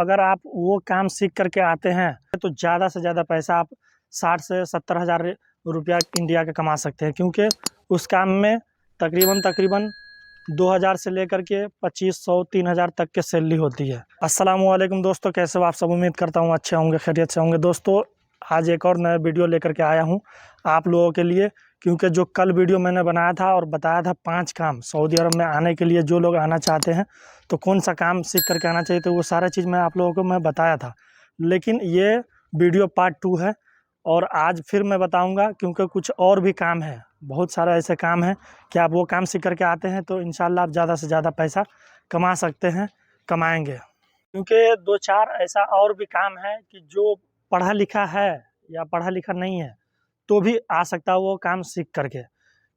अगर आप वो काम सीख करके आते हैं तो ज़्यादा से ज़्यादा पैसा आप 60 से 70 हज़ार रुपया इंडिया का कमा सकते हैं, क्योंकि उस काम में तकरीबन 2000 से लेकर के 2500 3000 तक के सैलरी होती है। अस्सलाम वालेकुम दोस्तों, कैसे हो आप सब? उम्मीद करता हूँ अच्छे होंगे, खैरियत से होंगे। दोस्तों आज एक और नया वीडियो लेकर के आया हूँ आप लोगों के लिए, क्योंकि जो कल वीडियो मैंने बनाया था और बताया था 5 काम सऊदी अरब में आने के लिए, जो लोग आना चाहते हैं तो कौन सा काम सीख करके आना चाहिए, तो वो सारा चीज़ मैं आप लोगों को मैं बताया था। लेकिन ये वीडियो पार्ट 2 है और आज फिर मैं बताऊंगा, क्योंकि कुछ और भी काम है, बहुत सारा ऐसे काम है कि आप वो काम सीख करके आते हैं तो इंशाल्लाह आप ज़्यादा से ज़्यादा पैसा कमा सकते हैं, कमाएंगे। क्योंकि 2-4 ऐसा और भी काम है कि जो पढ़ा लिखा है या पढ़ा लिखा नहीं है तो भी आ सकता है वो काम सीख करके,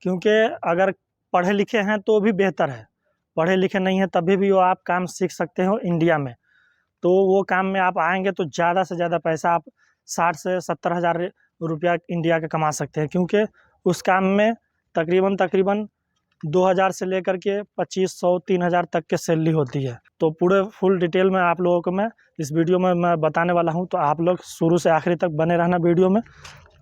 क्योंकि अगर पढ़े लिखे हैं तो भी बेहतर है, पढ़े लिखे नहीं है तभी भी वो आप काम सीख सकते हो इंडिया में। तो वो काम में आप आएंगे तो ज़्यादा से ज़्यादा पैसा आप 60 से 70 हज़ार रुपया इंडिया का कमा सकते हैं, क्योंकि उस काम में तकरीबन 2000 से लेकर के 2500 3000 तक के सैलरी होती है। तो पूरे फुल डिटेल में आप लोगों को मैं इस वीडियो में मैं बताने वाला हूं, तो आप लोग शुरू से आखिरी तक बने रहना वीडियो में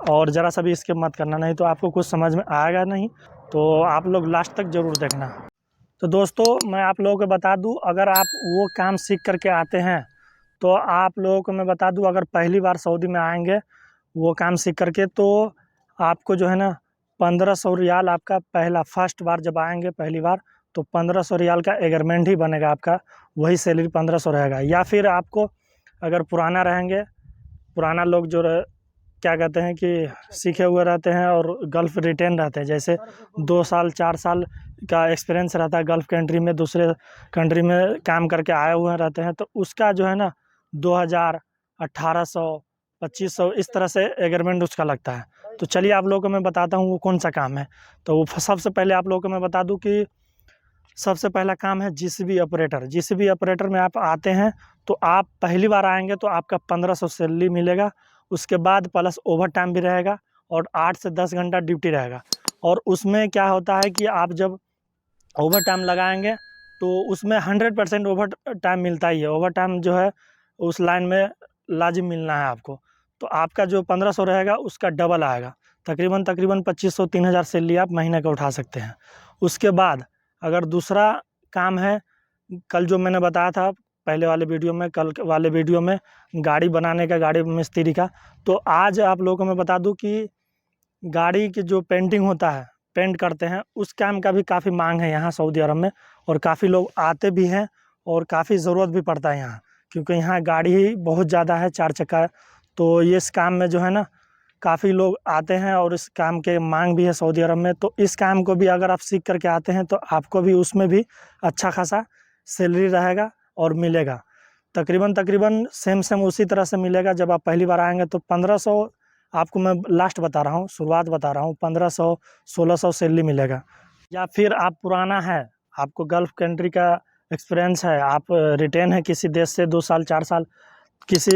और ज़रा सा भी स्किप मत करना, नहीं तो आपको कुछ समझ में आएगा नहीं। तो आप लोग लास्ट तक ज़रूर देखना। तो दोस्तों मैं आप लोगों को बता दूं, अगर आप वो काम सीख करके आते हैं तो आप लोगों को मैं बता दूं, अगर पहली बार सऊदी में आएंगे वो काम सीख करके तो आपको जो है ना 1500 रियाल आपका पहला फर्स्ट बार जब आएंगे पहली बार तो 1500 रियाल का एग्रीमेंट ही बनेगा आपका, वही सैलरी 1500 रहेगा। या फिर आपको अगर पुराना रहेंगे, पुराना लोग जो क्या कहते हैं कि सीखे हुए रहते हैं और गल्फ़ रिटेन रहते हैं, जैसे 2 साल 4 साल का एक्सपीरियंस रहता है गल्फ़ कंट्री में, दूसरे कंट्री में काम करके आए हुए रहते हैं, तो उसका जो है ना 2000 1800 2500 इस तरह से एग्रीमेंट उसका लगता है। तो चलिए आप लोगों को मैं बताता हूँ वो कौन सा काम है। तो वो सबसे पहले आप लोगों को मैं बता दूँ कि सबसे पहला काम है जीसीबी ऑपरेटर। जीसीबी ऑपरेटर में आप आते हैं तो आप पहली बार आएंगे तो आपका 1500 सैलरी मिलेगा, उसके बाद प्लस ओवर टाइम भी रहेगा और 8 से 10 घंटा ड्यूटी रहेगा। और उसमें क्या होता है कि आप जब ओवर टाइम लगाएंगे तो उसमें 100% ओवर टाइम मिलता ही है। ओवर टाइम जो है उस लाइन में लाजिम मिलना है आपको। तो आपका जो 1500 रहेगा उसका डबल आएगा, तकरीबन 2500 3000 सैलरी आप महीने का उठा सकते हैं। उसके बाद अगर दूसरा काम है, कल जो मैंने बताया था पहले वाले वीडियो में, कल वाले वीडियो में गाड़ी बनाने का, गाड़ी मिस्त्री का, तो आज आप लोगों को मैं बता दूं कि गाड़ी की जो पेंटिंग होता है, पेंट करते हैं, उस काम का भी काफ़ी मांग है यहाँ सऊदी अरब में और काफ़ी लोग आते भी हैं और काफ़ी ज़रूरत भी पड़ता है यहाँ, क्योंकि यहाँ गाड़ी ही बहुत ज़्यादा है 4 चक्का। तो ये इस काम में जो है ना काफ़ी लोग आते हैं और इस काम के मांग भी है सऊदी अरब में। तो इस काम को भी अगर आप सीख करके आते हैं तो आपको भी उसमें भी अच्छा खासा सैलरी रहेगा और मिलेगा, तकरीबन सेम उसी तरह से मिलेगा। जब आप पहली बार आएंगे तो 1500 आपको मैं लास्ट बता रहा हूँ, शुरुआत बता रहा हूँ, 1500 1600 सैलरी मिलेगा। या फिर आप पुराना है, आपको गल्फ़ कंट्री का एक्सपीरियंस है, आप रिटेन है किसी देश से 2 साल 4 साल किसी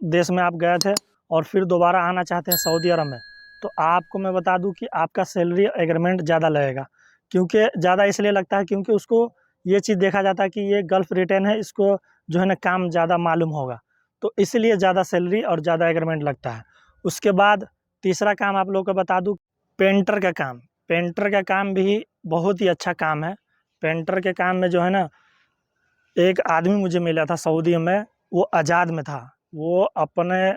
देश में आप गए थे और फिर दोबारा आना चाहते हैं सऊदी अरब में, तो आपको मैं बता दूं कि आपका सैलरी एग्रीमेंट ज़्यादा लगेगा। क्योंकि ज़्यादा इसलिए लगता है क्योंकि उसको ये चीज़ देखा जाता है कि ये गल्फ़ रिटेन है, इसको जो है ना काम ज़्यादा मालूम होगा, तो इसलिए ज़्यादा सैलरी और ज़्यादा एग्रीमेंट लगता है। उसके बाद तीसरा काम आप लोगों को बता दूँ, पेंटर का काम। पेंटर का काम भी बहुत ही अच्छा काम है। पेंटर के काम में जो है ना, एक आदमी मुझे मिला था सऊदी में, वो आज़ाद में था, वो अपने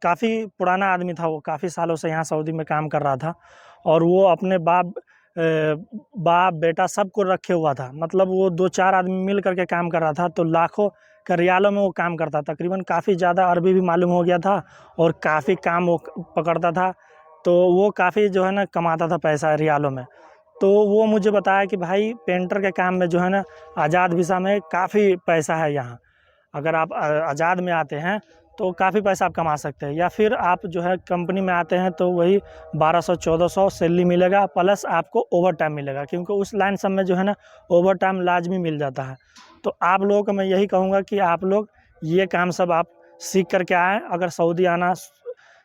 काफ़ी पुराना आदमी था, वो काफ़ी सालों से यहाँ सऊदी में काम कर रहा था और वो अपने बाप बेटा सबको रखे हुआ था, मतलब वो 2-4 आदमी मिल करके काम कर रहा था, तो लाखों का रियालों में वो काम करता, तकरीबन काफ़ी ज़्यादा अरबी भी मालूम हो गया था और काफ़ी काम वो पकड़ता था, तो वो काफ़ी जो है ना कमाता था पैसा रियालों में। तो वो मुझे बताया कि भाई पेंटर के काम में जो है ना आज़ाद वीज़ा में काफ़ी पैसा है यहाँ, अगर आप आज़ाद में आते हैं तो काफ़ी पैसा आप कमा सकते हैं। या फिर आप जो है कंपनी में आते हैं तो वही 1200-1400 सैलरी मिलेगा, प्लस आपको ओवर टाइम मिलेगा, क्योंकि उस लाइन सब में जो है ना ओवर टाइम लाजमी मिल जाता है। तो आप लोगों को मैं यही कहूँगा कि आप लोग ये काम सब आप सीख करके आएँ। अगर सऊदी आना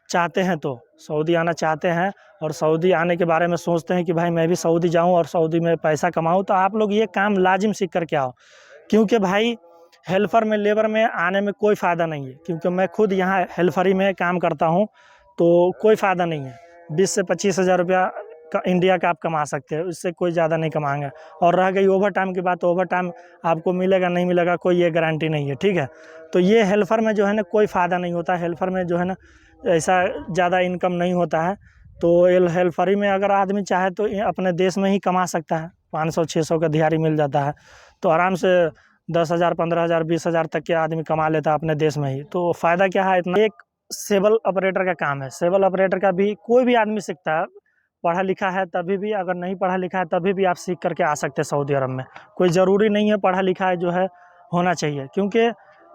चाहते हैं तो सऊदी आना चाहते हैं और सऊदी आने के बारे में सोचते हैं कि भाई मैं भी सऊदी जाऊं और सऊदी में पैसा कमाऊं, तो आप लोग ये काम लाजिम सीख करके आओ। क्योंकि भाई हेल्पर में, लेबर में आने में कोई फ़ायदा नहीं है, क्योंकि मैं खुद यहाँ हेल्परी में काम करता हूँ, तो कोई फ़ायदा नहीं है। 20 से 25 हज़ार रुपया का इंडिया का आप कमा सकते हैं, उससे कोई ज़्यादा नहीं कमाएंगे। और रह गई ओवर टाइम की बात, तो ओवर टाइम आपको मिलेगा नहीं मिलेगा कोई ये गारंटी नहीं है, ठीक है। तो ये हेल्पर में जो है ना कोई फ़ायदा नहीं होता, हेल्पर में जो है ना ऐसा ज़्यादा इनकम नहीं होता है। तो हेल्परी में अगर आदमी चाहे तो अपने देश में ही कमा सकता है, 500-600 का दिहाड़ी मिल जाता है, तो आराम से 10,000, 15,000, 20,000 तक के आदमी कमा लेता है अपने देश में ही। तो फ़ायदा क्या है इतना। एक सेबल ऑपरेटर का काम है, सेबल ऑपरेटर का भी कोई भी आदमी सीखता है, पढ़ा लिखा है तभी भी, अगर नहीं पढ़ा लिखा है तभी भी आप सीख करके आ सकते हैं सऊदी अरब में। कोई ज़रूरी नहीं है पढ़ा लिखा है जो है होना चाहिए, क्योंकि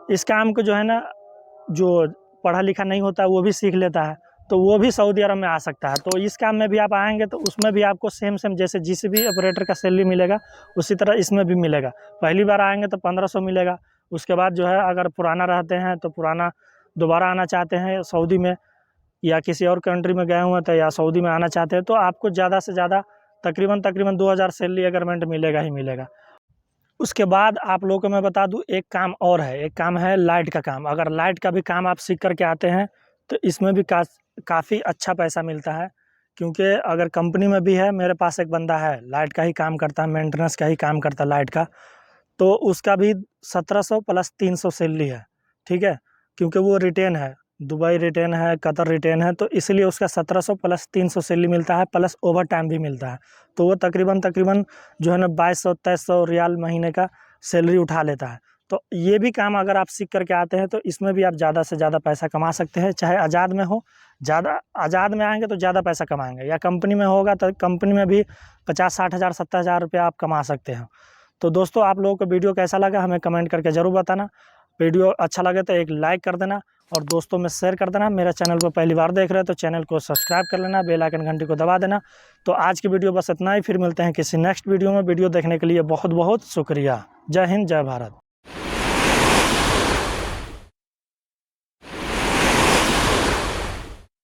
इस काम को जो है ना, जो पढ़ा लिखा नहीं होता है वो भी सीख लेता है, तो वो भी सऊदी अरब में आ सकता है। तो इस काम में भी आप आएंगे तो उसमें भी आपको सेम जैसे जिस भी ऑपरेटर का सैलरी मिलेगा उसी तरह इसमें भी मिलेगा। पहली बार आएंगे तो 1500 मिलेगा, उसके बाद जो है अगर पुराना रहते हैं तो पुराना दोबारा आना चाहते हैं सऊदी में या किसी और कंट्री में गए हुए हैं तो या सऊदी में आना चाहते हैं, तो आपको ज़्यादा से ज़्यादा तकरीबन 2000 सैलरी अग्रीमेंट मिलेगा ही मिलेगा। उसके बाद आप लोगों को मैं बता दूं, एक काम और है, एक काम है लाइट का काम। अगर लाइट का भी काम आप सीख करके आते हैं तो इसमें भी काफ़ी अच्छा पैसा मिलता है, क्योंकि अगर कंपनी में भी है, मेरे पास एक बंदा है लाइट का ही काम करता है, मेंटेनेंस का ही काम करता है लाइट का, तो उसका भी 1700 प्लस 300 सैलरी है, ठीक है। क्योंकि वो रिटेन है, दुबई रिटेन है, कतर रिटेन है, तो इसलिए उसका 1700 प्लस 300 सैलरी मिलता है, प्लस ओवर टाइम भी मिलता है। तो वो तकरीबन जो है ना 2200-2300 रियाल महीने का सैलरी उठा लेता है। तो ये भी काम अगर आप सीख करके आते हैं तो इसमें भी आप ज़्यादा से ज़्यादा पैसा कमा सकते हैं, चाहे आज़ाद में हो। ज़्यादा आज़ाद में आएंगे तो ज़्यादा पैसा कमाएंगे, या कंपनी में होगा तो कंपनी में भी 50-60 हज़ार 70 हज़ार रुपया आप कमा सकते हैं। तो दोस्तों, आप लोगों को वीडियो कैसा लगा हमें कमेंट करके ज़रूर बताना। वीडियो अच्छा लगे तो एक लाइक कर देना और दोस्तों में शेयर कर देना। मेरा चैनल को पहली बार देख रहे हैं तो चैनल को सब्सक्राइब कर लेना, बेल आइकन घंटी को दबा देना। तो आज की वीडियो बस इतना ही, फिर मिलते हैं किसी नेक्स्ट वीडियो में। वीडियो देखने के लिए बहुत बहुत शुक्रिया। जय हिंद, जय भारत।